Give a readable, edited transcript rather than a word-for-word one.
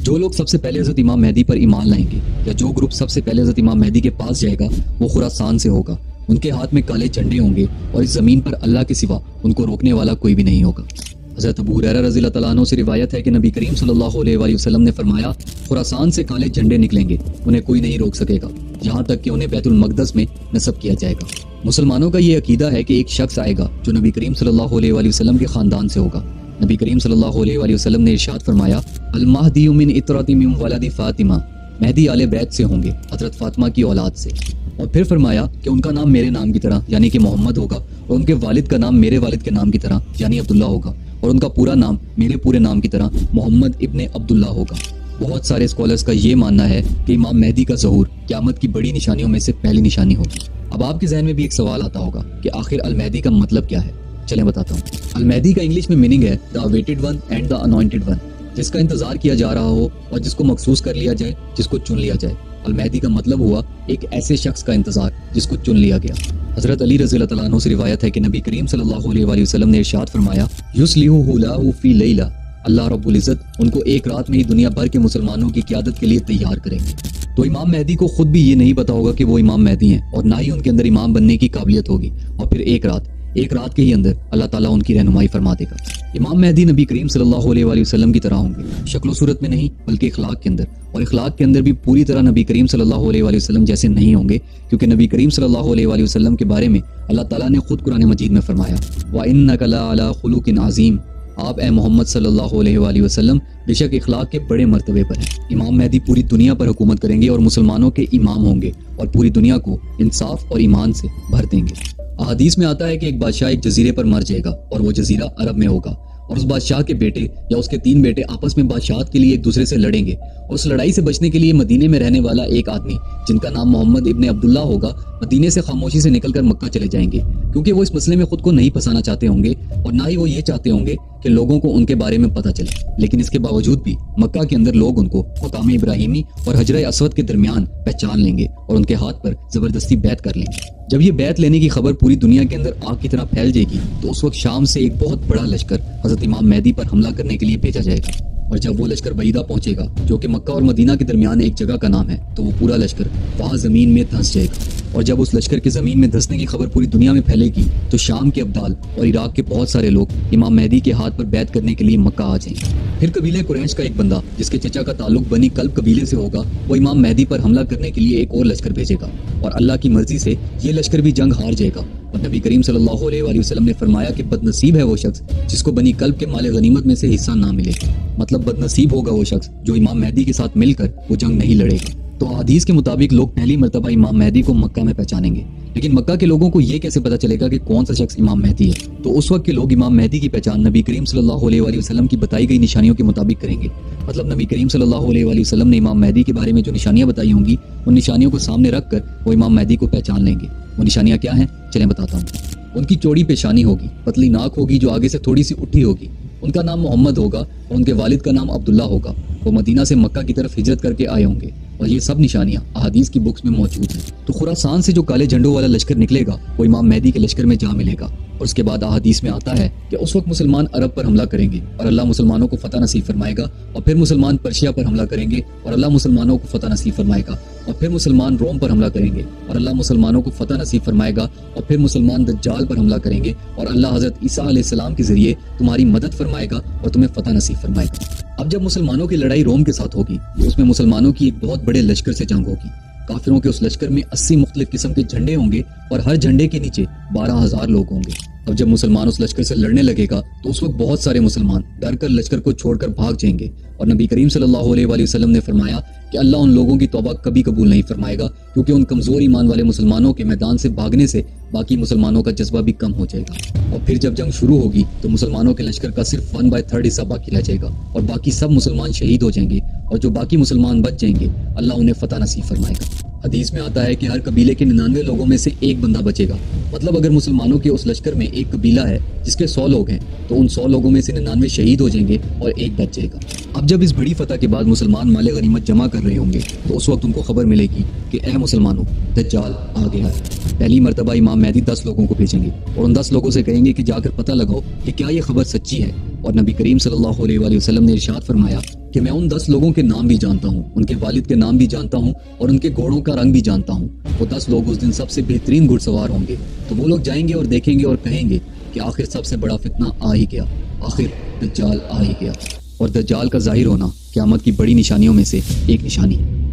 جو لوگ سب سے پہلے حضرت امام مہدی پر ایمان لائیں گے یا جو گروپ سب سے پہلے حضرت امام مہدی کے پاس جائے گا وہ خراسان سے ہوگا. ان کے ہاتھ میں کالے جھنڈے ہوں گے اور اس زمین پر اللہ کے سوا ان کو روکنے والا کوئی بھی نہیں ہوگا. حضرت ابو ہریرہ رضی اللہ تعالیٰ عنہ سے روایت ہے کہ نبی کریم صلی اللہ علیہ وآلہ وسلم نے فرمایا خراسان سے کالے جھنڈے نکلیں گے, انہیں کوئی نہیں روک سکے گا یہاں تک کہ انہیں بیت المقدس میں نصب کیا جائے گا. مسلمانوں کا یہ عقیدہ ہے کہ ایک شخص آئے گا جو نبی کریم صلی اللہ علیہ وآلہ وسلم کے خاندان سے ہوگا. نبی کریم صلی اللہ علیہ وآلہ وسلم نے ارشاد فرمایا المہدی من اطرۃ من ولد فاطمہ, مہدی آل بیت سے ہوں گے, حضرت فاطمہ کی اولاد سے. اور پھر فرمایا کہ ان کا نام میرے نام کی طرح یعنی کہ محمد ہوگا اور ان کے والد کا نام میرے والد کے نام کی طرح یعنی عبداللہ ہوگا اور ان کا پورا نام میرے پورے نام کی طرح محمد ابن عبداللہ ہوگا. بہت سارے اسکالرز کا یہ ماننا ہے کہ امام مہدی کا ظہور قیامت کی بڑی نشانیوں میں سے پہلی نشانی ہوگی. اب آپ کے ذہن میں بھی ایک سوال آتا ہوگا کہ آخر المہدی کا مطلب کیا ہے. چلیں بتاتا ہوں. المہدی کا انگلش میں میننگ ہے the awaited one and the anointed one, جس کا انتظار کیا جا رہا ہو اور جس کو مخصوص کر لیا جائے, جس کو چن لیا جائے. المہدی کا مطلب ہوا ایک ایسے شخص کا انتظار جس کو چن لیا گیا. حضرت علی رضی اللہ تعالیٰ عنہ سے روایت ہے کہ نبی کریم صلی اللہ علیہ وآلہ وسلم نے ارشاد فرمایا یصلحہ اللہ فی لیلہ, اللہ رب العزت ان کو ایک رات میں ہی دنیا بھر کے مسلمانوں کی قیادت کے لیے تیار کریں گے. تو امام مہدی کو خود بھی یہ نہیں پتا ہوگا کہ وہ امام مہدی ہیں اور نہ ہی ان کے اندر امام بننے کی قابلیت ہوگی, اور پھر ایک رات کے ہی اندر اللہ تعالیٰ ان کی رہنمائی فرما دے گا. امام مہدی نبی کریم صلی اللہ علیہ وآلہ وسلم کی طرح ہوں گے, شکل و صورت میں نہیں بلکہ اخلاق کے اندر, اور اخلاق کے اندر بھی پوری طرح نبی کریم صلی اللہ علیہ وآلہ وسلم جیسے نہیں ہوں گے, کیونکہ نبی کریم صلی اللہ علیہ وآلہ وسلم کے بارے میں اللہ تعالیٰ نے خود قرآن مجید میں فرمایا وَإِنَّكَ لَعَلَىٰ خُلُقٍ عَظِيمٍ, آپ اے محمد صلی اللہ علیہ وآلہ وسلم بے شک اخلاق کے بڑے مرتبے پر ہیں. امام مہدی پوری دنیا پر حکومت کریں گے اور مسلمانوں کے امام ہوں گے اور پوری دنیا کو انصاف اور ایمان سے بھر دیں گے. احادیث میں آتا ہے کہ ایک بادشاہ ایک جزیرے پر مر جائے گا اور وہ جزیرہ عرب میں ہوگا, اور اس بادشاہ کے بیٹے یا اس کے 3 بیٹے آپس میں بادشاہت کے لیے ایک دوسرے سے لڑیں گے, اور اس لڑائی سے بچنے کے لیے مدینے میں رہنے والا ایک آدمی جن کا نام محمد ابن عبداللہ ہوگا مدینے سے خاموشی سے نکل کر مکہ چلے جائیں گے, کیونکہ وہ اس مسئلے میں خود کو نہیں پھنسانا چاہتے ہوں گے اور نہ ہی وہ یہ چاہتے ہوں گے کہ لوگوں کو ان کے بارے میں پتہ چلے. لیکن اس کے باوجود بھی مکہ کے اندر لوگ ان کو مقام ابراہیمی اور حجرہ اسود کے درمیان پہچان لیں گے اور ان کے ہاتھ پر زبردستی بیعت کر لیں گے. جب یہ بیعت لینے کی خبر پوری دنیا کے اندر آگ کی طرح پھیل جائے گی تو اس وقت شام سے ایک بہت بڑا لشکر حضرت امام مہدی پر حملہ کرنے کے لیے بھیجا جائے گا, اور جب وہ لشکر بعیدہ پہنچے گا جو کہ مکہ اور مدینہ کے درمیان ایک جگہ کا نام ہے, تو وہ پورا لشکر وہاں زمین میں دھنس جائے گا. اور جب اس لشکر کے زمین میں دھسنے کی خبر پوری دنیا میں پھیلے گی تو شام کے ابدال اور عراق کے بہت سارے لوگ امام مہدی کے ہاتھ پر بیعت کرنے کے لیے مکہ آ جائیں گے. پھر قبیلہ قریش کا ایک بندہ جس کے چچا کا تعلق بنی کلب قبیلے سے ہوگا وہ امام مہدی پر حملہ کرنے کے لیے ایک اور لشکر بھیجے گا, اور اللہ کی مرضی سے یہ لشکر بھی جنگ ہار جائے گا. اور نبی کریم صلی اللہ علیہ وآلہ وسلم نے فرمایا کہ بد نصیب ہے وہ شخص جس کو بنی کلب کے مال غنیمت میں سے حصہ نہ ملے, مطلب بد نصیب ہوگا وہ شخص جو امام مہدی کے ساتھ مل کر وہ جنگ نہیں لڑے گا. تو حدیث کے مطابق لوگ پہلی مرتبہ امام مہدی کو مکہ میں پہچانیں گے, لیکن مکہ کے لوگوں کو یہ کیسے پتا چلے گا کہ کون سا شخص امام مہدی ہے؟ تو اس وقت کے لوگ امام مہدی کی پہچان نبی کریم صلی اللہ علیہ وآلہ وسلم کی بتائی گئی نشانیوں کے مطابق کریں گے. مطلب نبی کریم صلی اللہ علیہ وآلہ وسلم نے امام مہدی کے بارے میں جو نشانیاں بتائی ہوں گی ان نشانیوں کو سامنے رکھ کر وہ امام مہدی کو پہچان لیں گے. وہ نشانیاں کیا ہیں چلیں بتاتا ہوں. ان کی چوڑی پیشانی ہوگی, پتلی ناک ہوگی جو آگے سے تھوڑی سی اٹھی ہوگی, ان کا نام محمد ہوگا اور ان کے والد کا نام عبداللہ ہوگا. وہ مدینہ سے مکہ کی طرف ہجرت کر کے آئے ہوں گے, اور یہ سب نشانیاں احادیث کی بکس میں موجود ہیں. تو خراسان سے جو کالے جھنڈوں والا لشکر نکلے گا وہ امام مہدی کے لشکر میں جا ملے گا, اور اس کے بعد احادیث میں آتا ہے کہ اس وقت مسلمان عرب پر حملہ کریں گے اور اللہ مسلمانوں کو فتح نصیب فرمائے گا, اور پھر مسلمان پرشیا پر حملہ کریں گے اور اللہ مسلمانوں کو فتح نصیب فرمائے گا, اور پھر مسلمان روم پر حملہ کریں گے اور اللہ مسلمانوں کو فتح نصیب فرمائے گا, اور پھر مسلمان دجال پر حملہ کریں گے اور اللہ حضرت عیسیٰ علیہ السلام کے ذریعے تمہاری مدد فرمائے گا اور تمہیں فتح نصیب فرمائے گا. اب جب مسلمانوں کی لڑائی روم کے ساتھ ہوگی تو اس میں مسلمانوں کی ایک بہت بڑے لشکر سے جنگ ہوگی. کافروں کے اس لشکر میں 80 مختلف قسم کے جھنڈے ہوں گے اور ہر جھنڈے کے نیچے 12,000 لوگ ہوں گے. اب جب مسلمان اس لشکر سے لڑنے لگے گا تو اس وقت بہت سارے مسلمان ڈر کر لشکر کو چھوڑ کر بھاگ جائیں گے, اور نبی کریم صلی اللہ علیہ وآلہ وسلم نے فرمایا کہ اللہ ان لوگوں کی توبہ کبھی قبول نہیں فرمائے گا, کیونکہ ان کمزور ایمان والے مسلمانوں کے میدان سے بھاگنے سے باقی مسلمانوں کا جذبہ بھی کم ہو جائے گا. اور پھر جب جنگ شروع ہوگی تو مسلمانوں کے لشکر کا صرف 1/3 حصہ باقی رہ جائے گا اور باقی سب مسلمان شہید ہو جائیں گے, اور جو باقی مسلمان بچ جائیں گے اللہ انہیں فتح نصیب فرمائے گا. حدیث میں آتا ہے کہ ہر قبیلے کے 99 لوگوں میں سے ایک بندہ بچے گا. مطلب اگر مسلمانوں کے اس لشکر میں ایک قبیلہ ہے جس کے 100 لوگ ہیں تو ان 100 لوگوں میں سے 99 شہید ہو جائیں گے اور ایک بچ جائے گا. اب جب اس بڑی فتح کے بعد مسلمان مال غنیمت جمع کر رہے ہوں گے تو اس وقت ان کو خبر ملے گی کہ اے مسلمانوں دجال آ گیا ہے. پہلی مرتبہ امام مہدی 10 لوگوں کو بھیجیں گے اور ان 10 لوگوں سے کہیں گے کہ جا کر پتہ لگاؤ کہ کیا یہ خبر سچی ہے, اور نبی کریم صلی اللہ علیہ وآلہ وسلم نے ارشاد فرمایا کہ میں ان 10 لوگوں کے نام بھی جانتا ہوں، ان کے والد کے نام بھی جانتا ہوں اور ان کے گھوڑوں کا رنگ بھی جانتا ہوں۔ وہ 10 لوگ اس دن سب سے بہترین گھڑ سوار ہوں گے۔ تو وہ لوگ جائیں گے اور دیکھیں گے اور کہیں گے کہ آخر سب سے بڑا فتنہ آ ہی گیا، آخر دجال آ ہی گیا۔ اور دجال کا ظاہر ہونا قیامت کی بڑی نشانیوں میں سے ایک نشانی ہے۔